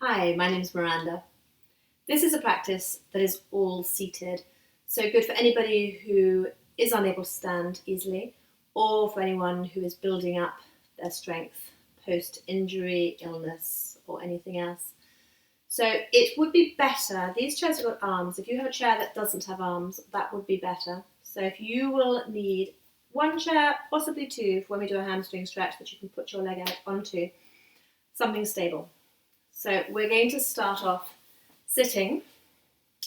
Hi, my name is Miranda. This is a practice that is all seated, so good for anybody who is unable to stand easily or for anyone who is building up their strength post-injury, illness or anything else. So it would be better, these chairs have got arms, if you have a chair that doesn't have arms, that would be better. So if you will need one chair, possibly two, for when we do a hamstring stretch that you can put your leg out onto, something stable. So we're going to start off sitting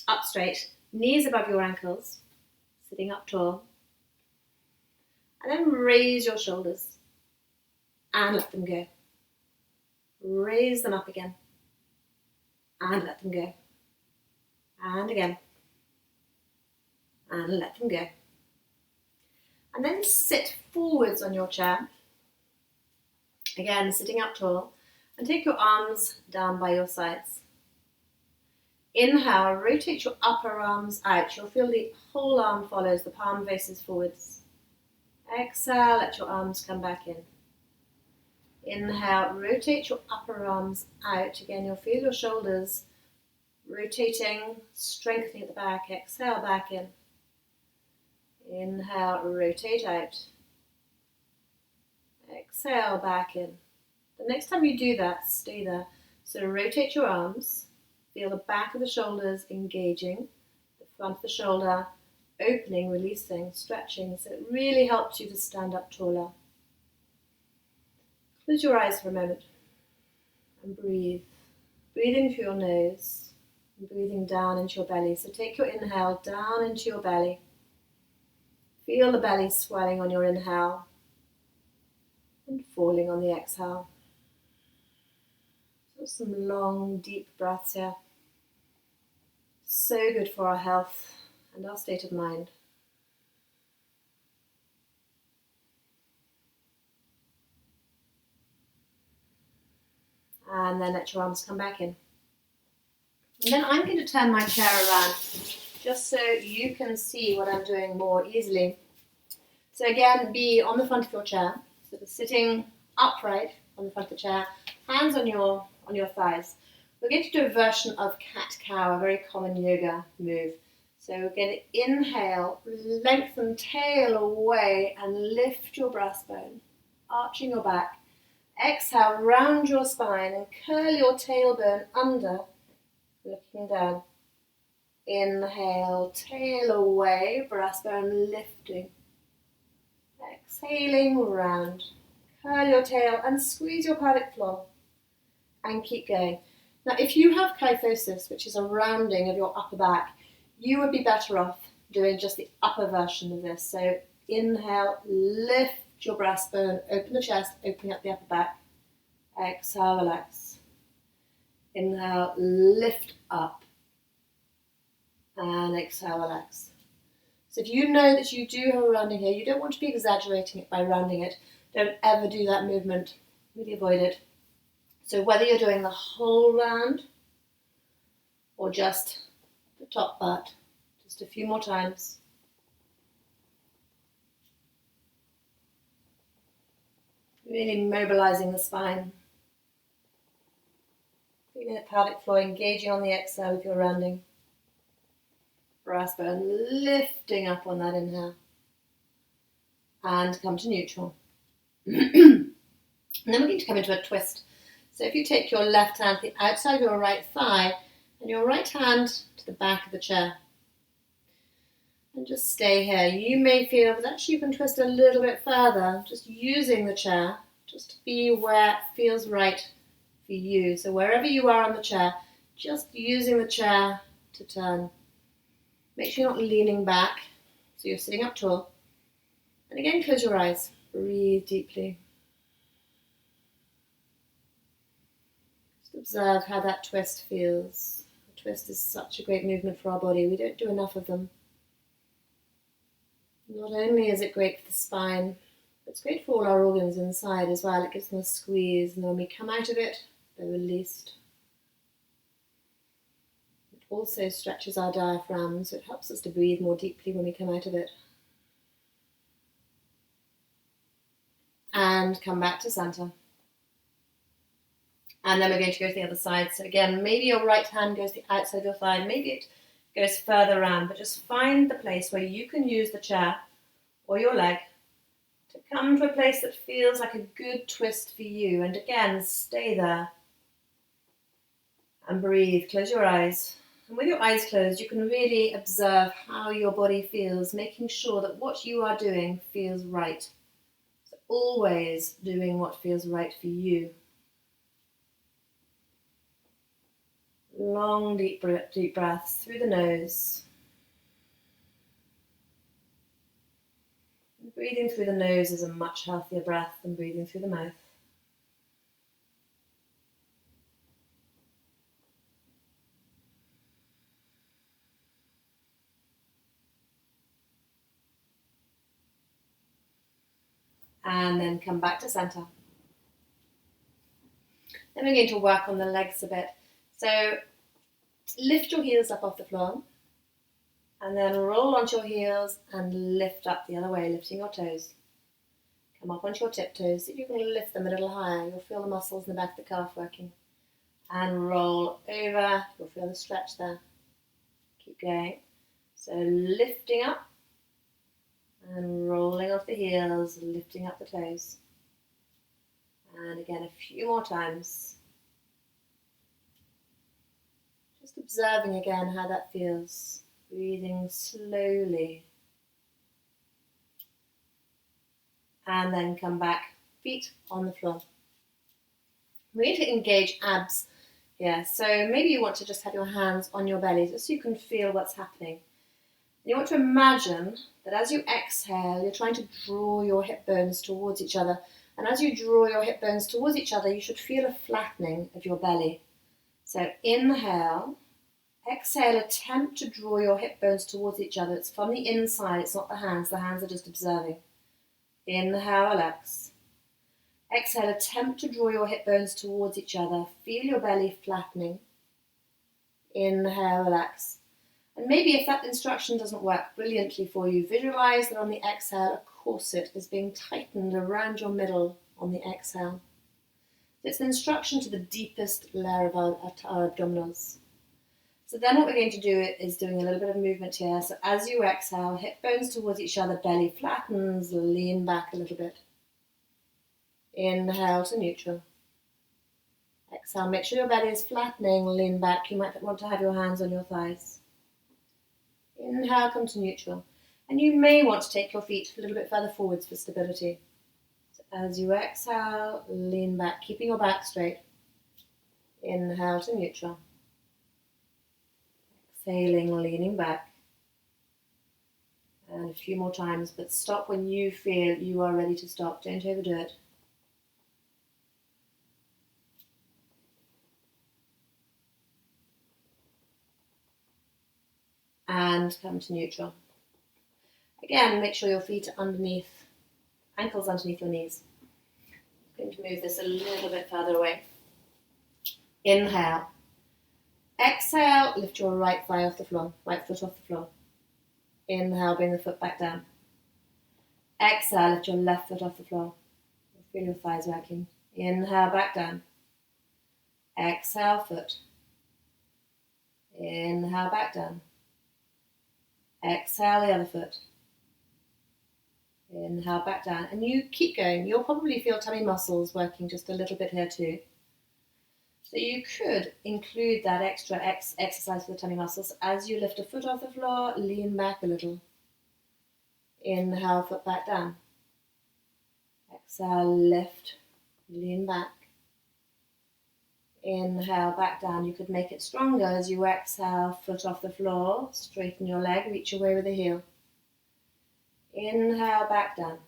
up straight, knees above your ankles, sitting up tall, and then raise your shoulders and let them go. Raise them up again and let them go. And again and let them go. And then sit forwards on your chair, again sitting up tall, and take your arms down by your sides. Inhale, rotate your upper arms out. You'll feel the whole arm follows, the palm faces forwards. Exhale, let your arms come back in. Inhale, rotate your upper arms out. Again, you'll feel your shoulders rotating, strengthening at the back. Exhale, back in. Inhale, rotate out. Exhale, back in. The next time you do that, stay there. So rotate your arms, feel the back of the shoulders engaging, the front of the shoulder opening, releasing, stretching. So it really helps you to stand up taller. Close your eyes for a moment and breathe. Breathing through your nose and breathing down into your belly. So take your inhale down into your belly. Feel the belly swelling on your inhale and falling on the exhale. Some long, deep breaths here. So good for our health and our state of mind. And then let your arms come back in. And then I'm going to turn my chair around just so you can see what I'm doing more easily. So again, be on the front of your chair, sort of sitting upright on the front of the chair, hands on your thighs. We're going to do a version of cat-cow, a very common yoga move. So we're going to inhale, lengthen tail away and lift your breastbone, arching your back. Exhale, round your spine and curl your tailbone under, looking down. Inhale, tail away, breastbone lifting. Exhaling, round. Curl your tail and squeeze your pelvic floor. And keep going. Now, if you have kyphosis, which is a rounding of your upper back, you would be better off doing just the upper version of this. So inhale, lift your breastbone, open the chest, opening up the upper back. Exhale, relax. Inhale, lift up. And exhale, relax. So if you know that you do have a rounding here, you don't want to be exaggerating it by rounding it. Don't ever do that movement. Really avoid it. So whether you're doing the whole round or just the top part, just a few more times. Really mobilizing the spine. Feeling the pelvic floor engaging on the exhale if you're rounding. Breastbone lifting up on that inhale. And come to neutral. And then we're going to come into a twist. So if you take your left hand to the outside of your right thigh and your right hand to the back of the chair. And just stay here. You may feel that actually you can twist a little bit further, just using the chair, just to be where it feels right for you. So wherever you are on the chair, just using the chair to turn. Make sure you're not leaning back, so you're sitting up tall. And again, close your eyes. Breathe deeply. Observe how that twist feels. A twist is such a great movement for our body. We don't do enough of them. Not only is it great for the spine, but it's great for all our organs inside as well. It gives them a squeeze, and when we come out of it, they're released. It also stretches our diaphragm, so it helps us to breathe more deeply when we come out of it. And come back to center. And then we're going to go to the other side. So again, maybe your right hand goes to the outside of your thigh, maybe it goes further around, but just find the place where you can use the chair or your leg to come to a place that feels like a good twist for you. And again, stay there and breathe. Close your eyes. And with your eyes closed, you can really observe how your body feels, making sure that what you are doing feels right. So always doing what feels right for you. Long, deep breaths through the nose. Breathing through the nose is a much healthier breath than breathing through the mouth. And then come back to center. Then we're going to work on the legs a bit. So lift your heels up off the floor and then roll onto your heels and lift up the other way, lifting your toes. Come up onto your tiptoes. See if you can lift them a little higher. You'll feel the muscles in the back of the calf working. And roll over. You'll feel the stretch there. Keep going. So lifting up and rolling off the heels, lifting up the toes. And again, a few more times. Just observing again how that feels. Breathing slowly. And then come back, feet on the floor. We need to engage abs here. So maybe you want to just have your hands on your belly just so you can feel what's happening. You want to imagine that as you exhale, you're trying to draw your hip bones towards each other. And as you draw your hip bones towards each other, you should feel a flattening of your belly. So inhale, exhale, attempt to draw your hip bones towards each other. It's from the inside, it's not the hands. The hands are just observing. Inhale, relax. Exhale, attempt to draw your hip bones towards each other. Feel your belly flattening. Inhale, relax. And maybe if that instruction doesn't work brilliantly for you, visualize that on the exhale, a corset is being tightened around your middle on the exhale. It's an instruction to the deepest layer of our abdominals. So then what we're going to do is doing a little bit of movement here. So as you exhale, hip bones towards each other, belly flattens, lean back a little bit. Inhale to neutral. Exhale, make sure your belly is flattening, lean back. You might want to have your hands on your thighs. Inhale, come to neutral. And you may want to take your feet a little bit further forwards for stability. So as you exhale, lean back, keeping your back straight. Inhale to neutral. Exhaling, leaning back. And a few more times, but stop when you feel you are ready to stop. Don't overdo it. And come to neutral. Again, make sure your feet are underneath, ankles underneath your knees. I'm going to move this a little bit further away. Inhale. Exhale, lift your right thigh off the floor, right foot off the floor. Inhale, bring the foot back down. Exhale, lift your left foot off the floor. Feel your thighs working. Inhale, back down. Exhale, foot. Inhale, back down. Exhale, the other foot. Inhale, back down. And you keep going. You'll probably feel tummy muscles working just a little bit here too. So you could include that extra exercise for the tummy muscles. As you lift a foot off the floor, lean back a little. Inhale, foot back down. Exhale, lift, lean back. Inhale, back down. You could make it stronger as you exhale, foot off the floor, straighten your leg, reach away with the heel. Inhale, back down.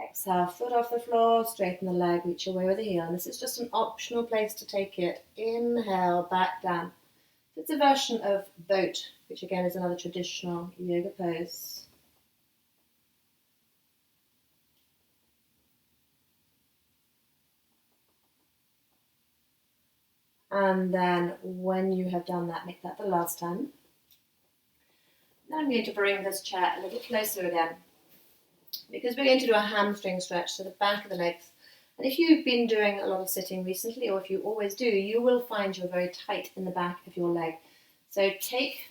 Exhale, foot off the floor, straighten the leg, reach away with the heel. And this is just an optional place to take it. Inhale, back down. It's a version of boat, which again is another traditional yoga pose. And then when you have done that, make that the last time. Now I'm going to bring this chair a little closer again, because we're going to do a hamstring stretch, so the back of the legs And if you've been doing a lot of sitting recently, or if you always do, you will find you're very tight in the back of your leg. So take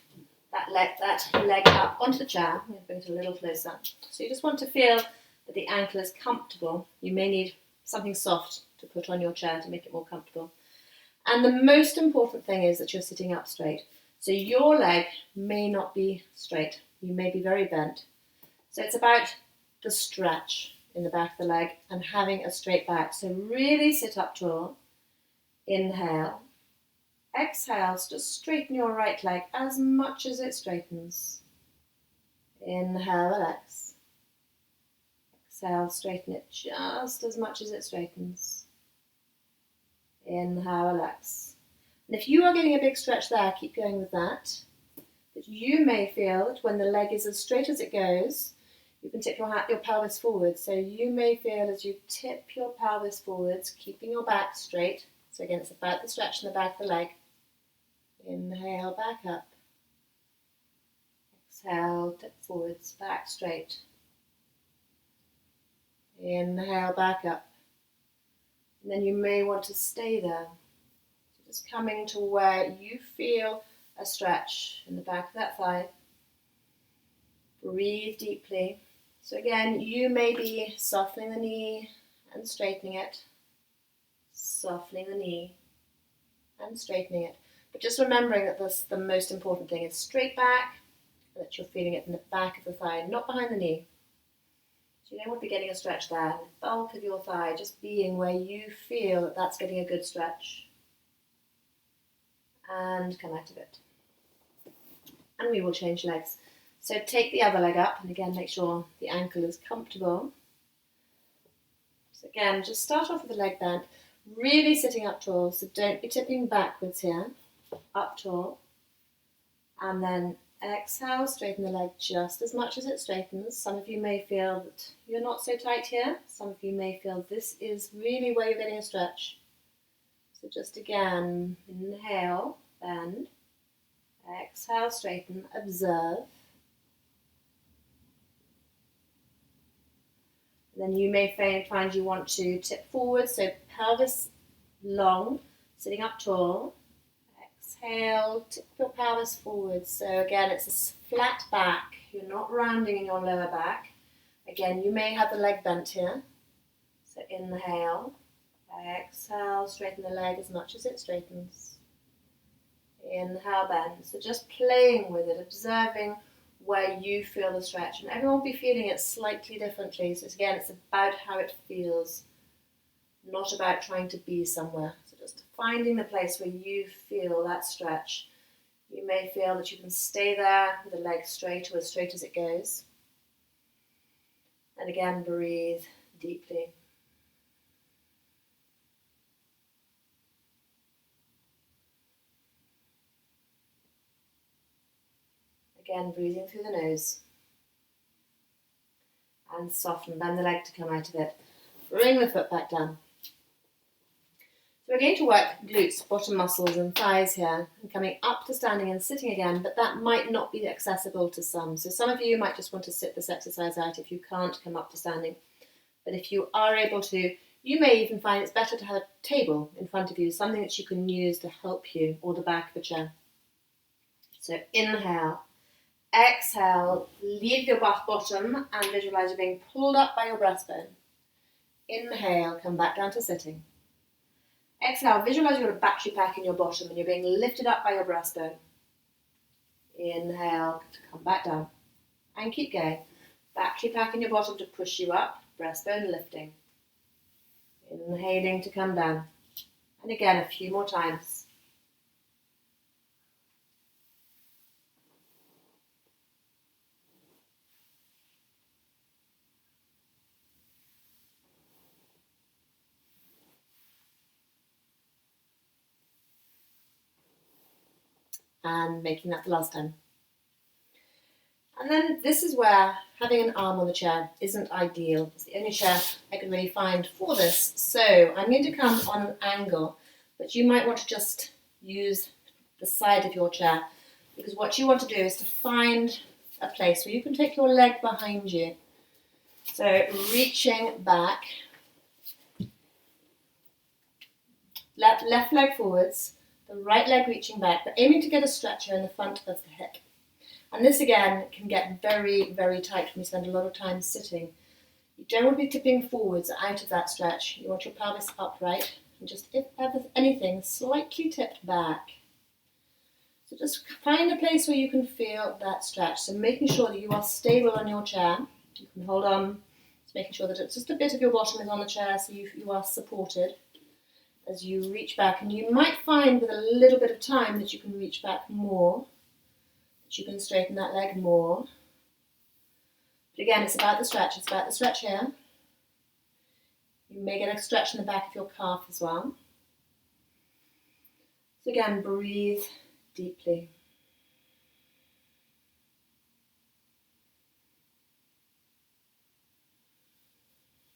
that leg up onto the chair. I'm going to bring it a little closer. So you just want to feel that the ankle is comfortable. You may need something soft to put on your chair to make it more comfortable. And the most important thing is that you're sitting up straight. So your leg may not be straight. You may be very bent. So it's about the stretch in the back of the leg and having a straight back. So really sit up tall. Inhale. Exhale, just straighten your right leg as much as it straightens. Inhale, relax. Exhale, straighten it just as much as it straightens. Inhale, relax. And if you are getting a big stretch there, keep going with that. But you may feel that when the leg is as straight as it goes, you can tip your pelvis forward. So you may feel as you tip your pelvis forwards, keeping your back straight. So again, it's about the stretch in the back of the leg. Inhale, back up. Exhale, tip forwards, back straight. Inhale, back up. And then you may want to stay there. So just coming to where you feel a stretch in the back of that thigh. Breathe deeply. So again, you may be softening the knee and straightening it. Softening the knee and straightening it. But just remembering that the most important thing is straight back, and that you're feeling it in the back of the thigh, not behind the knee. So you don't want to be getting a stretch there. The bulk of your thigh just being where you feel that that's getting a good stretch. And come out of it. And we will change legs. So take the other leg up, and again make sure the ankle is comfortable. So again, just start off with the leg bent, really sitting up tall, so don't be tipping backwards here. Up tall, and then exhale, straighten the leg just as much as it straightens. Some of you may feel that you're not so tight here. Some of you may feel this is really where you're getting a stretch. So just again, inhale, bend, exhale, straighten, observe. And then you may find you want to tip forward, so pelvis long, sitting up tall. Exhale, tip your pelvis forward. So again, it's a flat back. You're not rounding in your lower back. Again, you may have the leg bent here. So inhale, exhale, straighten the leg as much as it straightens. Inhale, bend. So just playing with it, observing where you feel the stretch. And everyone will be feeling it slightly differently. So again, it's about how it feels, not about trying to be somewhere. So just finding the place where you feel that stretch. You may feel that you can stay there with the leg straight or as straight as it goes. And again, breathe deeply. Again, breathing through the nose. And soften, bend the leg to come out of it. Bring the foot back down. So we're going to work glutes, bottom muscles and thighs here, and coming up to standing and sitting again, but that might not be accessible to some. So some of you might just want to sit this exercise out if you can't come up to standing. But if you are able to, you may even find it's better to have a table in front of you, something that you can use to help you, or the back of a chair. So inhale, exhale, leave your bottom and visualize you being pulled up by your breastbone. Inhale, come back down to sitting. Exhale, visualize you've got a battery pack in your bottom and you're being lifted up by your breastbone. Inhale, to come back down. And keep going. Battery pack in your bottom to push you up, breastbone lifting. Inhaling to come down. And again, a few more times. And making that the last time. And then this is where having an arm on the chair isn't ideal. It's the only chair I could really find for this. So I'm going to come on an angle, but you might want to just use the side of your chair, because what you want to do is to find a place where you can take your leg behind you. So reaching back left leg forwards, the right leg reaching back, but aiming to get a stretch here in the front of the hip. And this again can get very, very tight when we spend a lot of time sitting. You don't want to be tipping forwards out of that stretch. You want your pelvis upright and just, if ever anything, slightly tipped back. So just find a place where you can feel that stretch. So making sure that you are stable on your chair. You can hold on, just making sure that it's just a bit of your bottom is on the chair so you are supported as you reach back. And you might find with a little bit of time that you can reach back more, that you can straighten that leg more. But again, it's about the stretch. It's about the stretch here. You may get a stretch in the back of your calf as well. So again, breathe deeply.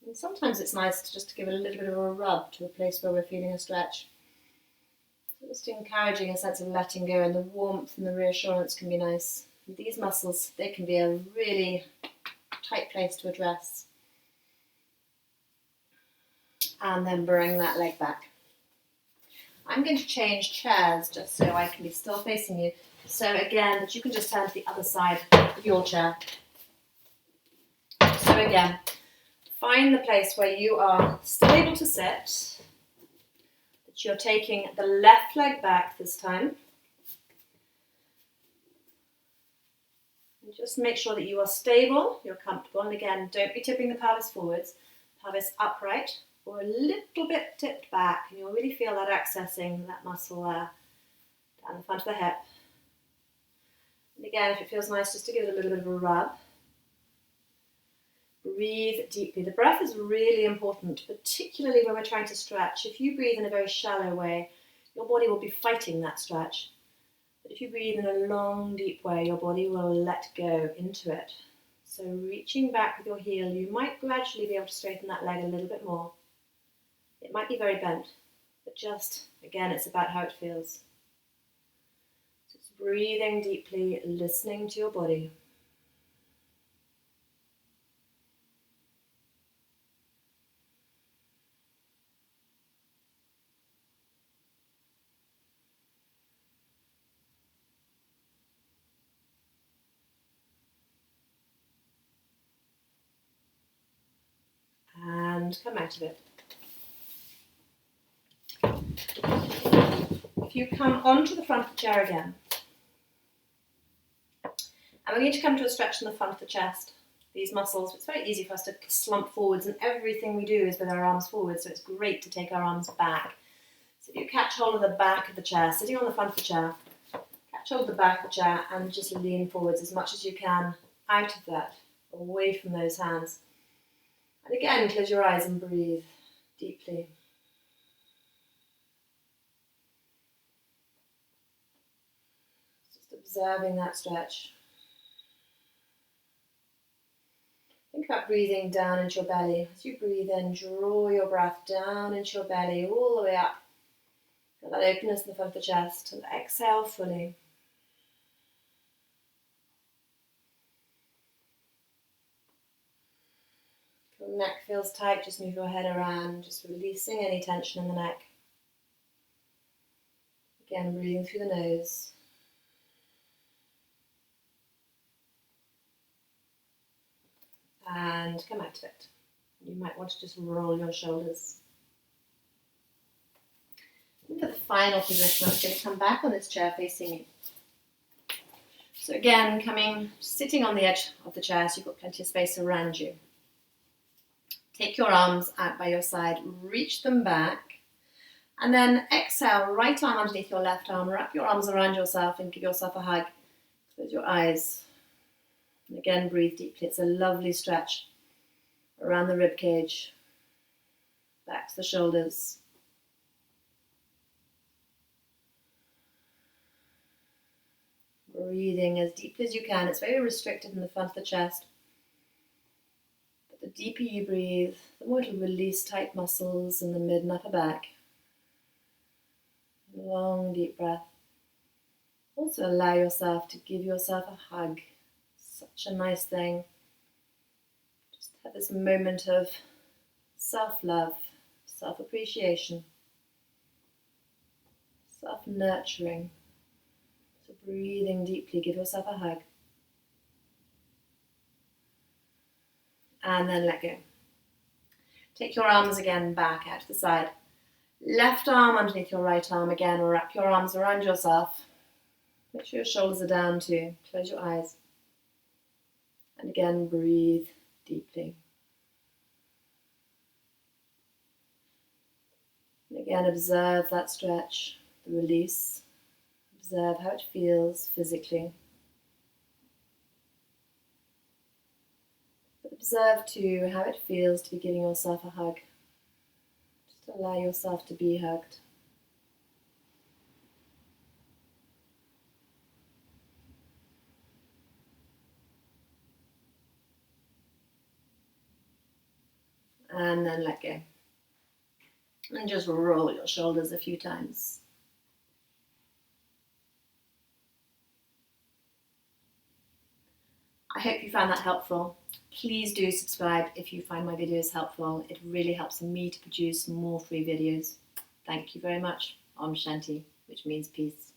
And sometimes it's nice to just give it a little bit of a rub to a place where we're feeling a stretch. So just encouraging a sense of letting go, and the warmth and the reassurance can be nice. And these muscles, they can be a really tight place to address. And then bring that leg back. I'm going to change chairs just so I can be still facing you. So again, that you can just turn to the other side of your chair. So again, find the place where you are still able to sit, that you're taking the left leg back this time. And just make sure that you are stable, you're comfortable, and again, don't be tipping the pelvis forwards, pelvis upright, or a little bit tipped back, and you'll really feel that accessing that muscle there, down the front of the hip. And again, if it feels nice, just to give it a little bit of a rub. Breathe deeply. The breath is really important, particularly when we're trying to stretch. If you breathe in a very shallow way, your body will be fighting that stretch. But if you breathe in a long, deep way, your body will let go into it. So reaching back with your heel, you might gradually be able to straighten that leg a little bit more. It might be very bent, but just, again, it's about how it feels. So it's breathing deeply, listening to your body. And come out of it. If you come onto the front of the chair again, and we're going to come to a stretch in the front of the chest. These muscles, it's very easy for us to slump forwards, and everything we do is with our arms forward, so it's great to take our arms back. So if you catch hold of the back of the chair, sitting on the front of the chair, catch hold of the back of the chair and just lean forwards as much as you can out of that, away from those hands. And again, close your eyes and breathe deeply. Just observing that stretch. Think about breathing down into your belly. As you breathe in, draw your breath down into your belly, all the way up. Feel that openness in the front of the chest, and exhale fully. If your neck feels tight, just move your head around, just releasing any tension in the neck. Again, breathing through the nose. And come out of it. You might want to just roll your shoulders. And for the final position, I'm going to come back on this chair facing you. So again, sitting on the edge of the chair so you've got plenty of space around you. Take your arms out by your side, reach them back, and then exhale, right arm underneath your left arm, wrap your arms around yourself and give yourself a hug. Close your eyes. And again, breathe deeply. It's a lovely stretch around the rib cage, back to the shoulders. Breathing as deeply as you can. It's very restricted in the front of the chest. But the deeper you breathe, the more it'll release tight muscles in the mid and upper back. Long, deep breath. Also allow yourself to give yourself a hug. Such a nice thing. Just have this moment of self-love, self-appreciation. self-nurturing. So breathing deeply, give yourself a hug. And then let go. Take your arms again back out to the side. Left arm underneath your right arm again, or wrap your arms around yourself. Make sure your shoulders are down too. Close your eyes. And again, breathe deeply. And again, observe that stretch, the release. Observe how it feels physically. But observe too how it feels to be giving yourself a hug. Just allow yourself to be hugged. And then let go. And just roll your shoulders a few times. I hope you found that helpful. Please do subscribe if you find my videos helpful. It really helps me to produce more free videos. Thank you very much. Om Shanti, which means peace.